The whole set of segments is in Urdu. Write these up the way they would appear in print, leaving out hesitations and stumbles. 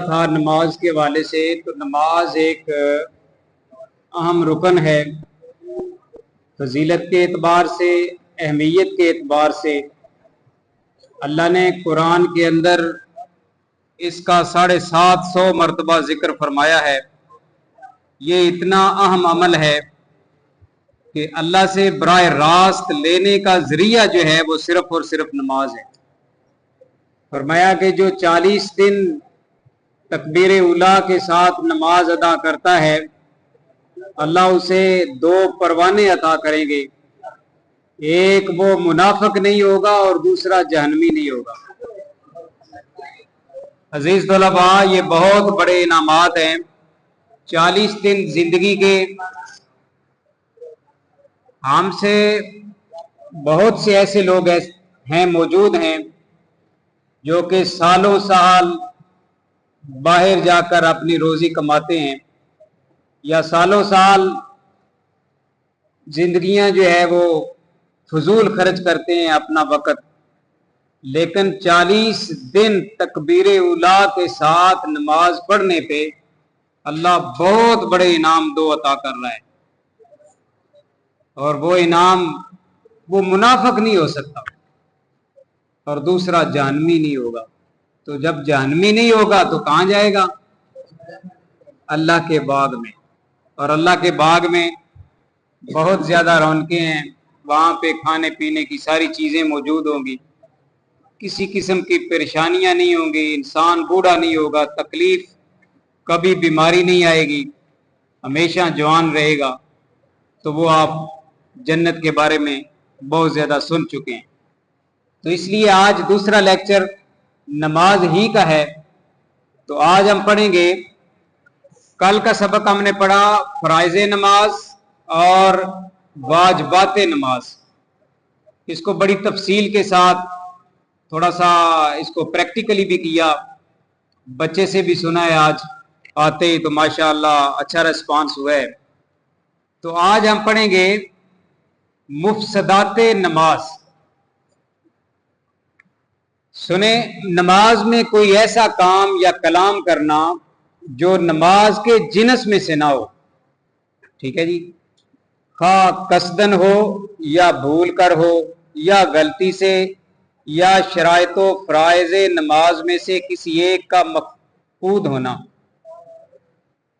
تھا نماز کے حوالے سے، تو نماز ایک اہم رکن ہے، فضیلت کے اعتبار سے، اہمیت کے اعتبار سے۔ اللہ نے قرآن کے اندر اس کا 750 مرتبہ ذکر فرمایا ہے۔ یہ اتنا اہم عمل ہے کہ اللہ سے براہ راست لینے کا ذریعہ جو ہے وہ صرف اور صرف نماز ہے۔ فرمایا کہ جو 40 دن تکبیر اولیٰ کے ساتھ نماز ادا کرتا ہے، اللہ اسے 2 پروانے عطا کریں گے، ایک وہ منافق نہیں ہوگا اور دوسرا جہنمی نہیں ہوگا۔ عزیز طلباء، یہ بہت بڑے انعامات ہیں۔ 40 دن زندگی کے ہم سے بہت سے ایسے لوگ ہیں موجود ہیں جو کہ سالوں سال باہر جا کر اپنی روزی کماتے ہیں، یا سالوں سال زندگیاں جو ہے وہ فضول خرچ کرتے ہیں اپنا وقت، لیکن 40 دن تکبیر اولیٰ کے ساتھ نماز پڑھنے پہ اللہ بہت بڑے انعام 2 عطا کر رہا ہے، اور وہ انعام وہ منافق نہیں ہو سکتا اور دوسرا جہنمی نہیں ہوگا۔ تو جب جہنمی نہیں ہوگا تو کہاں جائے گا؟ اللہ کے باغ میں، اور اللہ کے باغ میں بہت زیادہ رونقیں ہیں، وہاں پہ کھانے پینے کی ساری چیزیں موجود ہوں گی، کسی قسم کی پریشانیاں نہیں ہوں گی، انسان بوڑھا نہیں ہوگا، تکلیف کبھی بیماری نہیں آئے گی، ہمیشہ جوان رہے گا۔ تو وہ آپ جنت کے بارے میں بہت زیادہ سن چکے ہیں۔ تو اس لیے آج دوسرا لیکچر نماز ہی کا ہے۔ تو آج ہم پڑھیں گے، کل کا سبق ہم نے پڑھا فرائض نماز اور واجبات نماز۔ اس کو بڑی تفصیل کے ساتھ تھوڑا سا اس کو پریکٹیکلی بھی کیا، بچے سے بھی سنا ہے، آج آتے ہی تو ماشاءاللہ اچھا ریسپانس ہوا ہے۔ تو آج ہم پڑھیں گے مفسدات نماز۔ سنیں، نماز میں کوئی ایسا کام یا کلام کرنا جو نماز کے جنس میں سے نہ ہو، ٹھیک ہے جی، خواہ قصدن ہو یا بھول کر ہو یا غلطی سے، یا شرائط و فرائض نماز میں سے کسی ایک کا مفقود ہونا،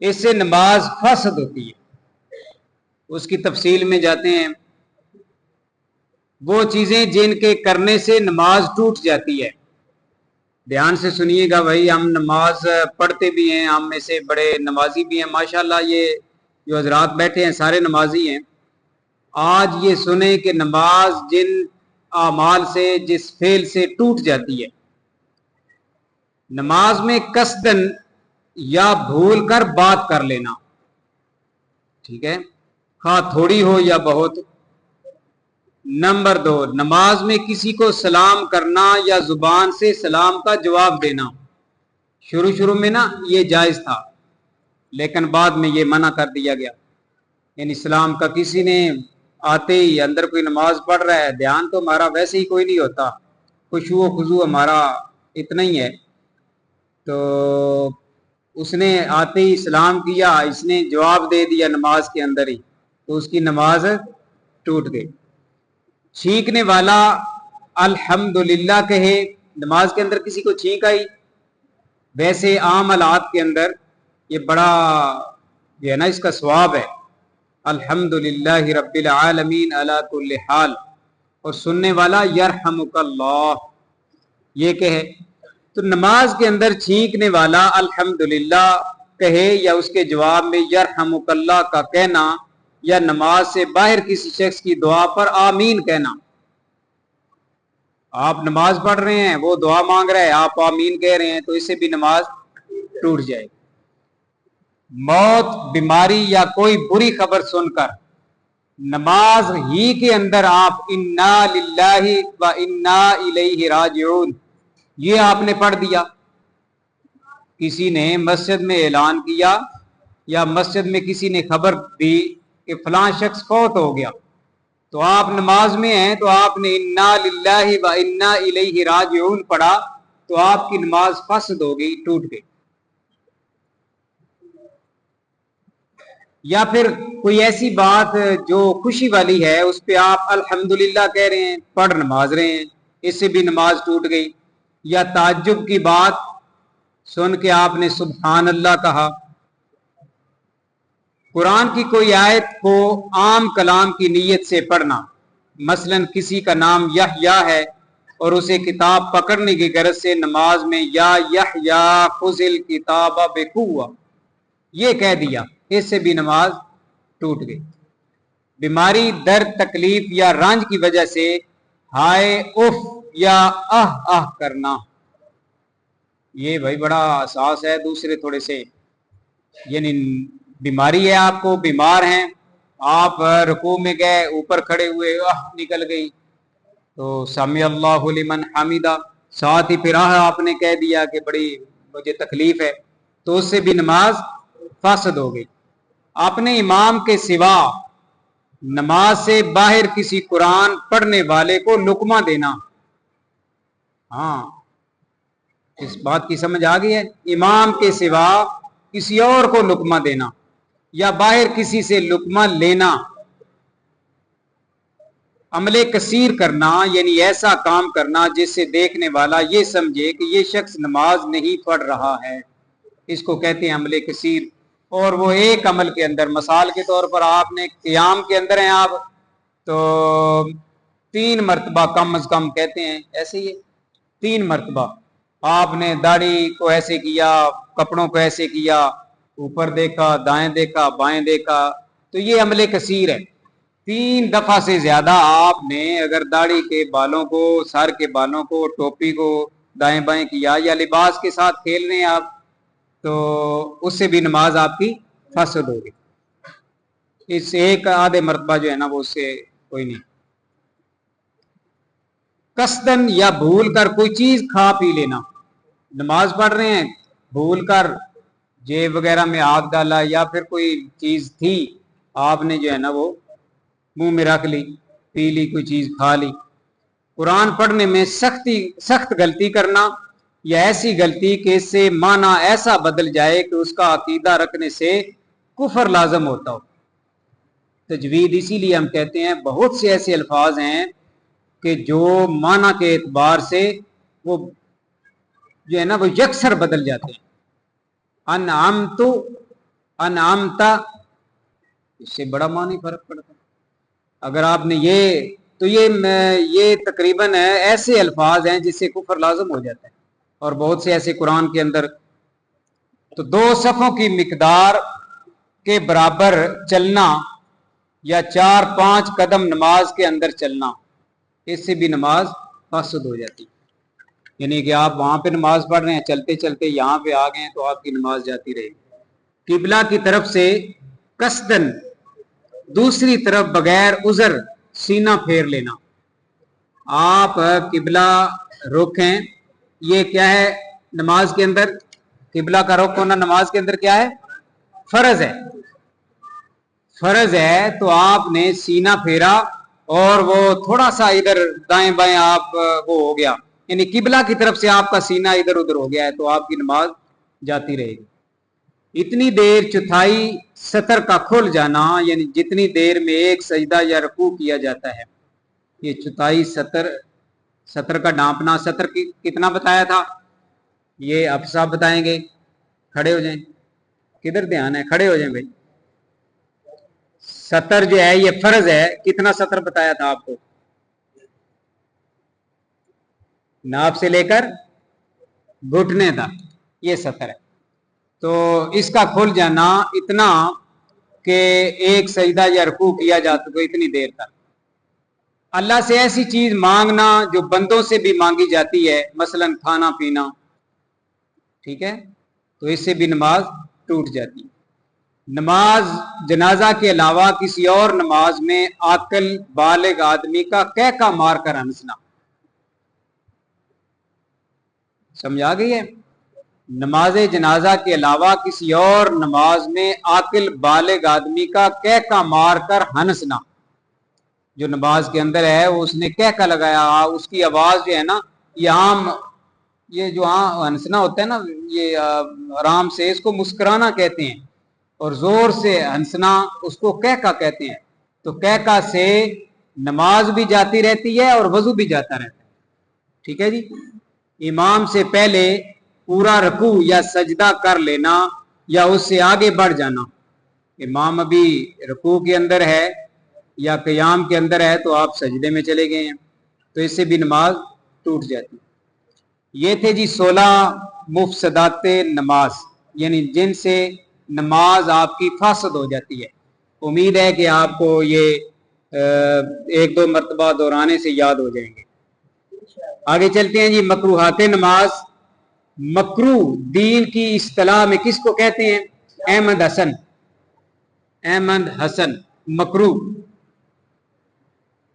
اس سے نماز فاسد ہوتی ہے۔ اس کی تفصیل میں جاتے ہیں۔ وہ چیزیں جن کے کرنے سے نماز ٹوٹ جاتی ہے۔ دھیان سے سنیے گا بھائی، ہم نماز پڑھتے بھی ہیں، ہم میں سے بڑے نمازی بھی ہیں، ماشاءاللہ یہ جو حضرات بیٹھے ہیں سارے نمازی ہیں۔ آج یہ سنیں کہ نماز جن اعمال سے، جس فعل سے ٹوٹ جاتی ہے، نماز میں قصدن یا بھول کر بات کر لینا، ٹھیک ہے، خواہ تھوڑی ہو یا بہت۔ نمبر 2، نماز میں کسی کو سلام کرنا یا زبان سے سلام کا جواب دینا۔ شروع میں نا یہ جائز تھا، لیکن بعد میں یہ منع کر دیا گیا۔ یعنی اسلام کا کسی نے آتے ہی اندر کوئی نماز پڑھ رہا ہے، دھیان تو ہمارا ویسے ہی کوئی نہیں ہوتا، خشوع و خضوع ہمارا اتنا ہی ہے، تو اس نے آتے ہی سلام کیا، اس نے جواب دے دیا نماز کے اندر ہی، تو اس کی نماز ٹوٹ گئی۔ چھینکنے والا الحمدللہ کہے، نماز کے اندر کسی کو چھینک آئی، ویسے عام حالات کے اندر یہ بڑا یہ نا اس کا ثواب ہے، الحمدللہ رب العالمین علی کل حال، اور سننے والا یرحمک اللہ یہ کہے۔ تو نماز کے اندر چھینکنے والا الحمدللہ کہے یا اس کے جواب میں یرحمک اللہ کا کہنا، یا نماز سے باہر کسی شخص کی دعا پر آمین کہنا۔ آپ نماز پڑھ رہے ہیں، وہ دعا مانگ رہا ہے، آپ آمین کہہ رہے ہیں، تو اس سے بھی نماز ٹوٹ جائے گی۔ موت، بیماری یا کوئی بری خبر سن کر نماز ہی کے اندر آپ انا للہ و انا الیہ راجعون یہ آپ نے پڑھ دیا، کسی نے مسجد میں اعلان کیا یا مسجد میں کسی نے خبر دی کہ فلاں شخص فوت ہو گیا، تو آپ نماز میں ہیں تو آپ نے انا للہ و انا الیہ راجعون پڑھا، تو آپ کی نماز فاسد ہو گئی، ٹوٹ گئی۔ یا پھر کوئی ایسی بات جو خوشی والی ہے اس پہ آپ الحمدللہ کہہ رہے ہیں، پڑھ نماز رہے ہیں، اس سے بھی نماز ٹوٹ گئی. یا تعجب کی بات سن کے آپ نے سبحان اللہ کہا. قرآن کی کوئی آیت کو عام کلام کی نیت سے پڑھنا، مثلا کسی کا نام یحییٰ ہے اور اسے کتاب پکڑنے کی غرض سے نماز میں یا یحییٰ خذ الکتاب بقوہ یہ کہہ دیا، اس سے بھی نماز ٹوٹ گئی. بیماری، درد، تکلیف یا رنج کی وجہ سے ہائے اف یا کرنا، یہ بھائی بڑا احساس ہے دوسرے تھوڑے سے، یعنی بیماری ہے، آپ کو بیمار ہیں، آپ رکوع میں گئے، اوپر کھڑے ہوئے، نکل گئی تو سمی اللہ لمن حمیدہ، ساتھ ہی پھر آپ نے کہہ دیا کہ بڑی مجھے تکلیف ہے، تو اس سے بھی نماز فاسد ہو گئی. اپنے امام کے سوا نماز سے باہر کسی قرآن پڑھنے والے کو لقمہ دینا، ہاں اس بات کی سمجھ آ گئی ہے، امام کے سوا کسی اور کو لقمہ دینا یا باہر کسی سے لقمہ لینا، عمل کثیر کرنا، یعنی ایسا کام کرنا جس سے دیکھنے والا یہ سمجھے کہ یہ شخص نماز نہیں پڑھ رہا ہے، اس کو کہتے ہیں عمل کثیر. اور وہ ایک عمل کے اندر، مثال کے طور پر آپ نے قیام کے اندر ہیں آپ تو 3 مرتبہ کم از کم کہتے ہیں، ایسے ہی 3 مرتبہ آپ نے داڑھی کو ایسے کیا، کپڑوں کو ایسے کیا، اوپر دیکھا، دائیں دیکھا، بائیں دیکھا، تو یہ عمل کثیر ہے. 3 دفعہ سے زیادہ آپ نے اگر داڑھی کے بالوں کو، سر کے بالوں کو، ٹوپی کو دائیں بائیں کیا یا لباس کے ساتھ کھیل رہے ہیں آپ تو اس سے بھی نماز آپ کی فاسد ہوگی. اس ایک آدھے مرتبہ جو ہے نا وہ اس سے کوئی نہیں. قصدن یا بھول کر کوئی چیز کھا پی لینا، نماز پڑھ رہے ہیں بھول کر جیب وغیرہ میں ہاتھ ڈالا یا پھر کوئی چیز تھی آپ نے جو ہے نا وہ منہ میں رکھ لی، پی لی، کوئی چیز کھا لی. قرآن پڑھنے میں سخت غلطی کرنا یا ایسی غلطی کہ اس سے معنی ایسا بدل جائے کہ اس کا عقیدہ رکھنے سے کفر لازم ہوتا ہو. تجوید اسی لیے ہم کہتے ہیں بہت سے ایسے الفاظ ہیں کہ جو معنی کے اعتبار سے وہ جو ہے نا وہ یکسر بدل جاتے ہیں. انعمت، انعمتا، اس سے بڑا معنی فرق پڑتا ہے. اگر آپ نے یہ تو یہ تقریباً ایسے الفاظ ہیں جس سے کفر لازم ہو جاتا ہے. اور بہت سے ایسے قرآن کے اندر تو 2 صفوں کی مقدار کے برابر چلنا یا 4-5 قدم نماز کے اندر چلنا، اس سے بھی نماز فاسد ہو جاتی. یعنی کہ آپ وہاں پہ نماز پڑھ رہے ہیں، چلتے چلتے یہاں پہ آ گئے ہیں تو آپ کی نماز جاتی رہے گی. قبلہ کی طرف سے قصدن دوسری طرف بغیر عذر سینہ پھیر لینا، آپ قبلہ رخ ہیں، یہ کیا ہے نماز کے اندر قبلہ کا رخ ہونا نماز کے اندر کیا ہے؟ فرض ہے. فرض ہے تو آپ نے سینہ پھیرا اور وہ تھوڑا سا ادھر دائیں بائیں آپ وہ ہو گیا، یعنی قبلہ کی طرف سے آپ کا سینہ ادھر ادھر ہو گیا ہے تو آپ کی نماز جاتی رہے گی. اتنی دیر چوتھائی سطر کا کھل جانا، یعنی جتنی دیر میں ایک سجدہ یا رکوع کیا جاتا ہے، یہ چوتھائی سطر کا ڈانپنا. سطر کتنا بتایا تھا یہ آپ صاحب بتائیں گے، کھڑے ہو جائیں، کدھر دھیان ہے، کھڑے ہو جائیں بھائی. سطر جو ہے یہ فرض ہے، کتنا سطر بتایا تھا آپ کو؟ ناپ سے لے کر گھٹنے تک یہ سطر ہے. تو اس کا کھل جانا اتنا کہ ایک سجدہ یا رکوع کیا جاتا تو اتنی دیر تک. اللہ سے ایسی چیز مانگنا جو بندوں سے بھی مانگی جاتی ہے، مثلا کھانا پینا، ٹھیک ہے، تو اس سے بھی نماز ٹوٹ جاتی. نماز جنازہ کے علاوہ کسی اور نماز میں عاقل بالغ آدمی کا کہکا مار کر ہنسنا، سمجھ آ گئی ہے؟ نماز جنازہ کے علاوہ کسی اور نماز میں عاقل بالغ آدمی کا کہکا مار کر ہنسنا، جو نماز کے اندر ہے اس نے کہکا لگایا، اس کی آواز جو ہے نا یہ عام، یہ جو ہنسنا ہوتا ہے نا یہ آرام سے، اس کو مسکرانا کہتے ہیں. اور زور سے ہنسنا اس کو قہقہ کہتے ہیں. تو قہقہ سے نماز بھی جاتی رہتی ہے اور وضو بھی جاتا رہتا ہے. ٹھیک ہے جی. امام سے پہلے پورا رکوع یا سجدہ کر لینا یا اس سے آگے بڑھ جانا. امام ابھی رکوع کے اندر ہے یا قیام کے اندر ہے تو آپ سجدے میں چلے گئے ہیں تو اس سے بھی نماز ٹوٹ جاتی. یہ تھے جی 16 مفسدات نماز، یعنی جن سے نماز آپ کی فاسد ہو جاتی ہے. امید ہے کہ آپ کو یہ ایک دو مرتبہ دہرانے سے یاد ہو جائیں گے. آگے چلتے ہیں جی. مکروہات نماز. مکروہ دین کی اصطلاح میں کس کو کہتے ہیں؟ احمد حسن مکروہ.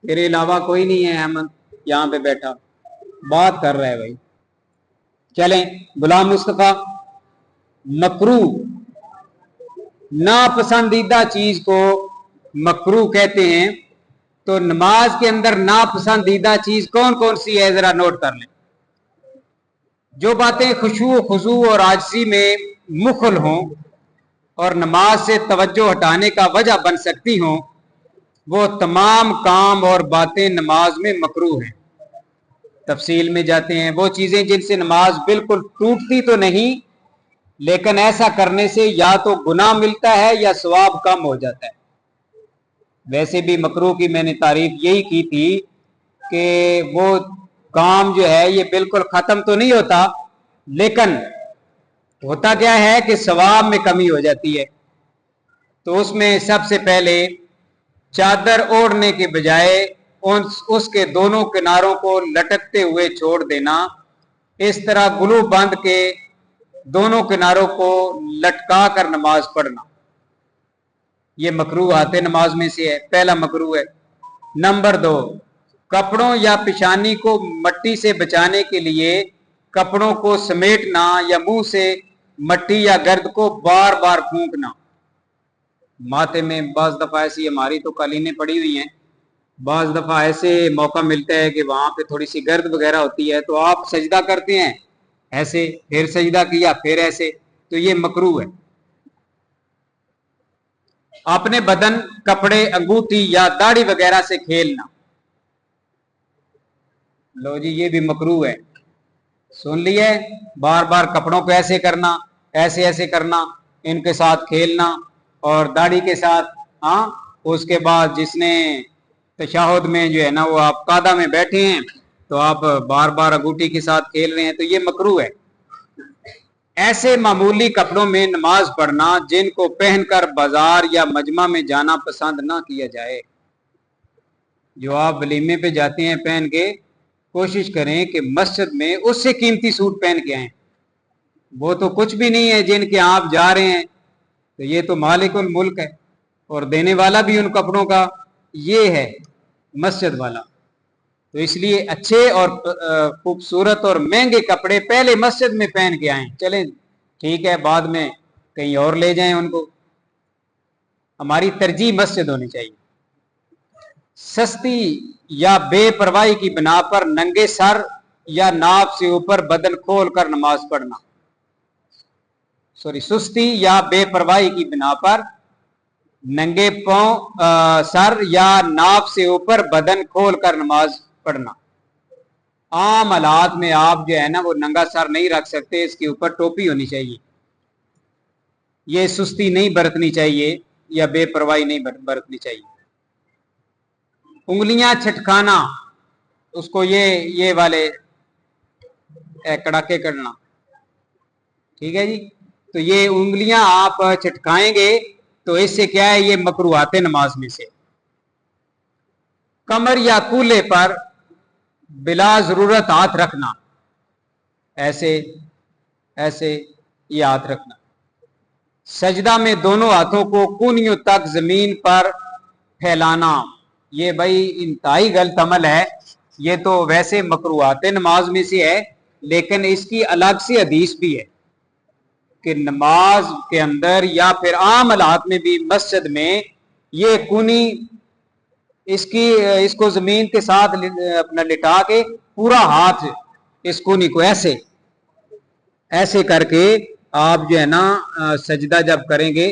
تیرے علاوہ کوئی نہیں ہے احمد یہاں پہ بیٹھا بات کر رہا ہے بھائی. چلیں. غلام مصطفیٰ. مکروہ ناپسندیدہ چیز کو مکروہ کہتے ہیں. تو نماز کے اندر ناپسندیدہ چیز کون کون سی ہے ذرا نوٹ کر لیں. جو باتیں خشوع و خضوع اور عاجزی میں مخل ہوں اور نماز سے توجہ ہٹانے کا وجہ بن سکتی ہوں وہ تمام کام اور باتیں نماز میں مکروہ ہیں. تفصیل میں جاتے ہیں. وہ چیزیں جن سے نماز بالکل ٹوٹتی تو نہیں لیکن ایسا کرنے سے یا تو گناہ ملتا ہے یا ثواب کم ہو جاتا ہے. ویسے بھی مکروہ کی میں نے تعریف یہی کی تھی کہ وہ کام جو ہے یہ بالکل ختم تو نہیں ہوتا لیکن ہوتا کیا ہے کہ ثواب میں کمی ہو جاتی ہے. تو اس میں سب سے پہلے چادر اوڑھنے کے بجائے اس کے دونوں کناروں کو لٹکتے ہوئے چھوڑ دینا. اس طرح گلو باندھ کے دونوں کناروں کو لٹکا کر نماز پڑھنا یہ مکروہات نماز میں سے ہے. پہلا مکروہ ہے. نمبر 2 کپڑوں یا پیشانی کو مٹی سے بچانے کے لیے کپڑوں کو سمیٹنا یا منہ سے مٹی یا گرد کو بار بار پھونکنا. ماتھے میں بعض دفعہ ایسی ہماری تو قالینیں پڑی ہوئی ہیں بعض دفعہ ایسے موقع ملتا ہے کہ وہاں پہ تھوڑی سی گرد وغیرہ ہوتی ہے تو آپ سجدہ کرتے ہیں ایسے پھر سجدہ کیا پھر ایسے تو یہ مکروہ ہے. اپنے بدن کپڑے انگوٹھی یا داڑھی وغیرہ سے کھیلنا لو جی یہ بھی مکروہ ہے. سن لیے بار بار کپڑوں کو ایسے کرنا ایسے کرنا ان کے ساتھ کھیلنا اور داڑھی کے ساتھ. ہاں اس کے بعد جس نے تشہد میں جو ہے نا وہ آپ قعدہ میں بیٹھے ہیں تو آپ بار بار انگوٹھی کے ساتھ کھیل رہے ہیں تو یہ مکروہ ہے. ایسے معمولی کپڑوں میں نماز پڑھنا جن کو پہن کر بازار یا مجمع میں جانا پسند نہ کیا جائے. جو آپ ولیمے پہ جاتے ہیں پہن کے کوشش کریں کہ مسجد میں اس سے قیمتی سوٹ پہن کے آئیں. وہ تو کچھ بھی نہیں ہے جن کے آپ جا رہے ہیں تو یہ تو مالک الملک ہے اور دینے والا بھی ان کپڑوں کا یہ ہے مسجد والا. تو اس لیے اچھے اور خوبصورت اور مہنگے کپڑے پہلے مسجد میں پہن کے آئیں. چلیں ٹھیک ہے بعد میں کہیں اور لے جائیں ان کو. ہماری ترجیح مسجد ہونی چاہیے. سستی یا بے پرواہی کی بنا پر ننگے سر یا ناف سے اوپر بدن کھول کر نماز پڑھنا. سستی یا بے پرواہی کی بنا پر ننگے پاؤں سر یا ناف سے اوپر بدن کھول کر نماز پڑھنا. عام حالات میں آپ جو ہے نا وہ ننگا سر نہیں رکھ سکتے اس کے اوپر ٹوپی ہونی چاہیے. یہ سستی نہیں برتنی چاہیے یا بے پرواہی نہیں برتنی چاہیے. انگلیاں چھٹکانا اس کو یہ والے کڑاکے کرنا ٹھیک ہے جی. تو یہ انگلیاں آپ چھٹکائیں گے تو اس سے کیا ہے یہ مکروہات نماز میں سے. کمر یا کولے پر بلا ضرورت ہاتھ رکھنا ایسے یہ ہاتھ رکھنا. سجدہ میں دونوں ہاتھوں کو کونیوں تک زمین پر پھیلانا یہ بھائی انتہائی غلط عمل ہے. یہ تو ویسے مکروہات نماز میں سے ہے لیکن اس کی الگ سے حدیث بھی ہے کہ نماز کے اندر یا پھر عام حالات میں بھی مسجد میں یہ کونی اس کو زمین کے ساتھ اپنا لٹا کے پورا ہاتھ اس کونی کو ایسے کر کے آپ جو ہے نا سجدہ جب کریں گے